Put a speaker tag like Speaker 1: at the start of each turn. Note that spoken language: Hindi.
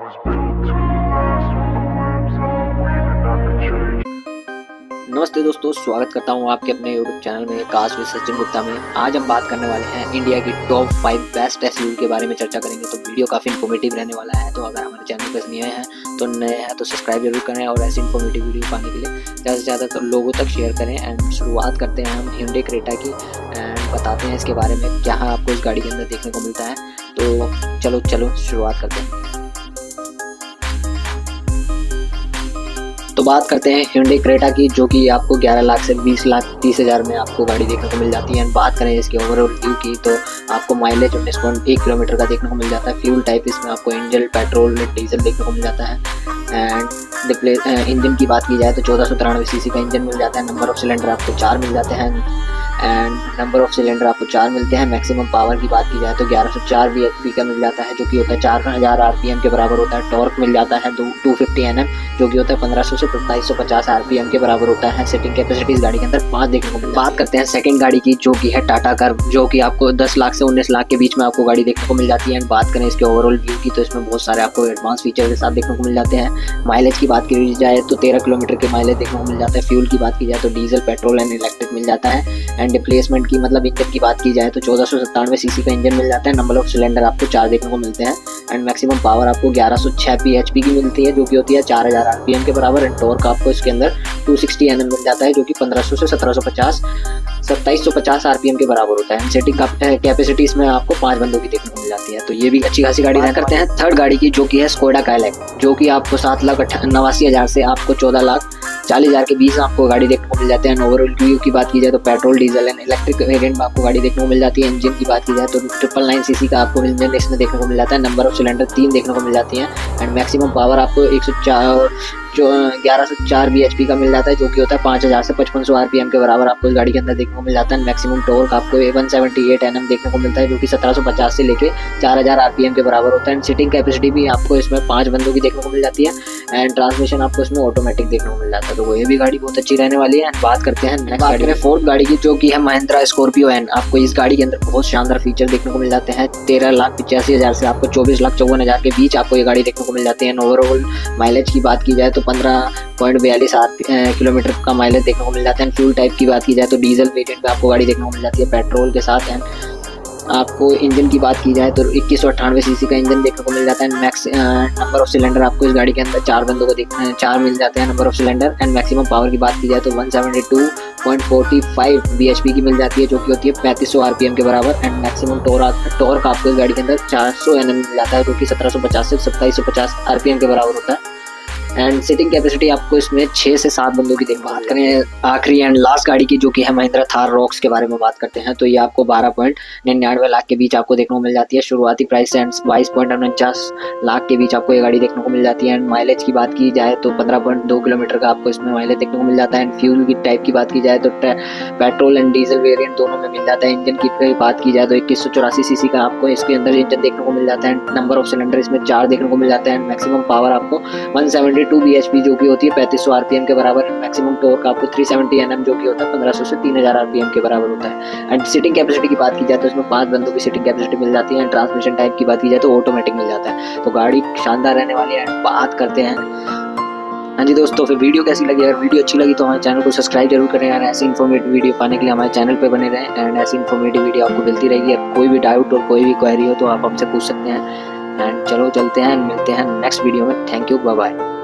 Speaker 1: नमस्ते दोस्तों, स्वागत करता हूँ आपके अपने YouTube चैनल में काश विद सचिन गुप्ता में। आज हम बात करने वाले हैं इंडिया की टॉप 5 बेस्ट एसयूवी के बारे में चर्चा करेंगे। तो वीडियो काफ़ी इन्फॉर्मेटिव रहने वाला है। तो अगर हमारे चैनल पर नए हैं तो सब्सक्राइब जरूर करें और ऐसी इन्फॉर्मेटिव वीडियो पाने के लिए ज़्यादा से ज़्यादा तो लोगों तक शेयर करें। एंड शुरुआत करते हैं हम Hyundai Creta की एंड बताते हैं इसके बारे में क्या आपको इस गाड़ी के अंदर देखने को मिलता है। तो चलो शुरुआत करते हैं। तो बात करते हैं Hyundai Creta की, जो कि आपको 11 लाख से 20 लाख 30 हज़ार में आपको गाड़ी देखने को मिल जाती है। एंड बात करें इसके ओवरऑल व्यू की, तो आपको माइलेज 19.1 किलोमीटर का देखने को मिल जाता है। फ्यूल टाइप इसमें आपको इंजन, पेट्रोल, डीजल देखने को मिल जाता है। एंड इंजन की बात की जाए तो 1493 सीसी का इंजन मिल जाता है। नंबर ऑफ सिलेंडर आपको 4 मिल जाते हैं। मैक्सिमम पावर की बात की जाए तो 1104 bhp का मिल जाता है, जो कि होता है 4000 rpm के बराबर होता है। टॉर्क मिल जाता है 250 Nm, जो कि होता है 1500 से 2750 rpm के बराबर होता है। सिटिंग कैपेसिटी इस गाड़ी के अंदर 5 देखने को मिलती है। बात करते हैं सेकंड गाड़ी की, जो कि है टाटा कर्व, जो कि आपको 10 लाख से 19 लाख के बीच में आपको गाड़ी देखने को मिल जाती है। एंड बात करें इसके ओवरऑल व्यू की, तो इसमें बहुत सारे आपको एडवांस फीचर के साथ देखने को मिल जाते हैं। माइलेज की बात की जाए तो 13 किलोमीटर के माइलेज देखने को मिल जाता है। फ्यूल की बात की जाए तो डीजल, पेट्रोल एंड इलेक्ट्रिक मिल जाता है। एंड रिप्लेसमेंट की मतलब इंजन की बात की जाए तो 1497 सीसी का इंजन मिल जाता है। नंबर ऑफ सिलेंडर आपको 4 देखने को मिलते हैं। एंड मैक्सिमम पावर आपको 1106 bhp की मिलती है, जो कि होती है 4000 rpm के बराबर। एंड टॉर्क आपको इसके अंदर 260 Nm मिल जाता है, जो कि 1500 से 2750 rpm के बराबर होता है। सेटिंग कैपेसिटी इसमें आपको 5 बंदों की देखने को मिल जाती है। तो ये भी अच्छी खासी गाड़ी है। करते हैं थर्ड गाड़ी की, जो कि है स्कोडा काइलैक, जो कि आपको 7,89,000 से आपको 14,40,000 के बीच आपको गाड़ी देखने को मिल जाते हैं। ओवरऑल व्यू की बात की जाए तो petrol, diesel and electric variant में आपको गाड़ी देखने को मिल जाती है। इंजन की बात की जाए तो 999 सीसी का आपको इंजन इसमें देखने को मिल जाता है। नंबर ऑफ सिलेंडर 3 देखने को मिल जाती है। एंड मैक्सिमम पावर आपको 1104 bhp का मिल जाता है, जो कि होता है 5000 से 5500 rpm के बराबर आपको इस गाड़ी के अंदर देखने को मिल जाता है। मैक्सिमम टॉर्क आपको 178 Nm देखने को मिलता है, जो कि 1750 से लेके 4000 rpm के बराबर होता है। सीटिंग कैपेसिटी भी आपको इसमें 5 बंदों की देखने को मिल जाती है। एंड ट्रांसमिशन आपको इसमें ऑटोमेटिक देखने को मिल जाता है। तो ये भी गाड़ी बहुत अच्छी रहने वाली है। एंड बात करते हैं नेक्स्ट गाड़ी में, फोर्थ गाड़ी की, जो कि है महिंद्रा स्कॉर्पियो एन। आपको इस गाड़ी के अंदर बहुत शानदार फीचर देखने को मिल जाते हैं। 13,85,000 से आपको 24,54,000 के बीच आपको ये गाड़ी देखने को मिल जाती है। ओवरऑल माइलेज की बात की जाए तो 15.42 किलोमीटर का माइलेज देखने को मिल जाता है। फ्यूल टाइप की बात की जाए तो डीजल वेरिएंट में आपको गाड़ी देखने को मिल जाती है पेट्रोल के साथ। एंड आपको इंजन की बात की जाए तो 2198 सीसी का इंजन देखने को मिल जाता है। नंबर ऑफ सिलेंडर आपको इस गाड़ी के अंदर 4 बंदों को 4 मिल जाते हैं number of cylinder. And maximum power की बात की जाए तो 172.45 bhp की मिल जाती है, जो कि होती है 3500 rpm के बराबर। एंड मैक्सिमम टॉर्क आपको इस गाड़ी के अंदर 400 Nm मिल जाता है, जो कि 1750 से 2750 rpm के बराबर होता है। एंड सीटिंग कैपेसिटी आपको इसमें 6 से 7 बंदों की बात करें आखिरी एंड लास्ट गाड़ी की, जो कि है महिंद्रा थार रॉक्स के बारे में बात करते हैं। तो ये आपको 12.99 लाख के बीच आपको देखने को मिल जाती है। शुरुआती प्राइस एंड 22.49 लाख के बीच आपको ये गाड़ी देखने को मिल जाती है। एंड माइलेज की बात की जाए तो 15.2 किलोमीटर का आपको इसमें माइलेज देखने को मिल जाता है। एंड फ्यूल की टाइप की बात की जाए तो पेट्रोल एंड डीजल वेरिएंट दोनों में मिल जाता है। इंजन की बात की जाए तो 2184 सीसी का आपको इसके अंदर इंजन देखने को मिल जाता है। नंबर ऑफ सिलेंडर इसमें 4 देखने को मिल जाता है। मैक्सिमम पावर आपको 172 bhp, जो कि होती है 3500 rpm के बराबर। मैक्सिमम टॉर्क आपको 370 Nm, जो कि होता है 1500 से 3000 rpm के बराबर होता है। एंड सीटिंग कैपेसिटी की बात की जाए तो इसमें 5 बंदों की सीटिंग कैपेसिटी मिल जाती है। ट्रांसमिशन टाइप की बात की जाए तो ऑटोमेटिक मिल जाता है। तो गाड़ी शानदार रहने वाली है। बात करते हैं हाँ जी दोस्तों, फिर वीडियो कैसी लगी? अगर वीडियो अच्छी लगी तो हमारे चैनल को सब्सक्राइब जरूर करें यार। ऐसी इन्फॉर्मेटिव वीडियो पाने के लिए हमारे चैनल पे बने रहें। एंड ऐसी इन्फॉर्मेटिव वीडियो आपको मिलती रहेगी। कोई भी डाउट और कोई भी क्वेरी हो तो आप हमसे पूछ सकते हैं। एंड चलो चलते हैं, मिलते हैं नेक्स्ट वीडियो में। Thank you, bye bye.